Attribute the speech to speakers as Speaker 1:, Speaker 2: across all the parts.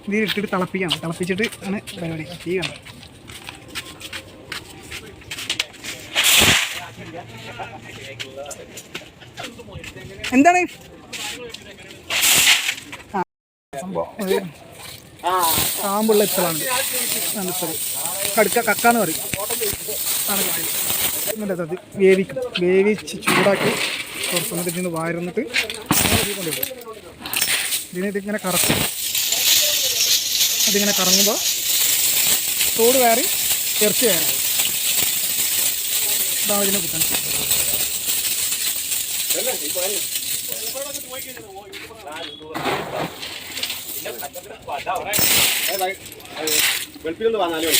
Speaker 1: ഇത് ഇട്ടിട്ട് തിളപ്പിക്കണം. തിളപ്പിച്ചിട്ട് ആണ് പരിപാടി. തീ കണ്ട എന്താണ് കാമ്പുള്ള ഇത്തലാണ്. കടുക്ക കക്കാന്ന് പറയും. എന്നിട്ട് അത് വേവിക്കും. വേവിച്ച് ചൂടാക്കി കുറച്ച് ഇതിന് വാരുന്നിട്ട് കൊണ്ടുപോകും. ഇതിനിങ്ങനെ കറക്കും. അതിങ്ങനെ കറങ്ങുമ്പോൾ തോട് കയറി ഇറച്ചി കയറി. ഇതാണ് ഇതിനെ കുത്താൻ.
Speaker 2: വെളുപ്പിലൊന്ന് വാങ്ങാലോ.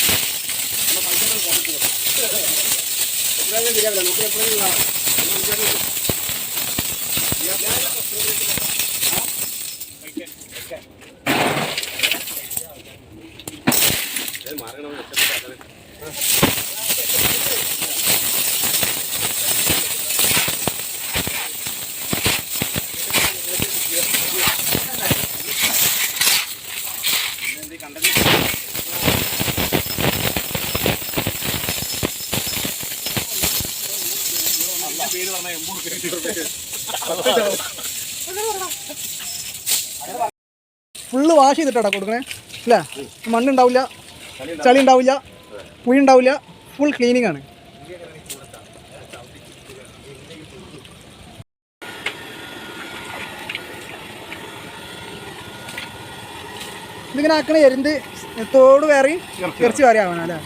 Speaker 1: ഫുള്ള് വാഷ് ചെയ്തിട്ടാ കൊടുക്കണേ അല്ലേ? മണ്ണുണ്ടാവില്ല, ചളി ഉണ്ടാവില്ല, പുഴ ഉണ്ടാവില്ല. ഫുൾ ക്ലീനിങ് ആണ്. ഇതിങ്ങനെ ആക്കണ എരിന്ത് തോട് കയറി ഇറച്ചി കയറി ആവണം അല്ലേ?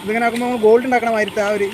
Speaker 1: ഇതിങ്ങനെ ആക്കുമ്പോൾ നമ്മൾ ഗോൾഡ് ഉണ്ടാക്കണ മാതിരത്തെ ആ ഒരു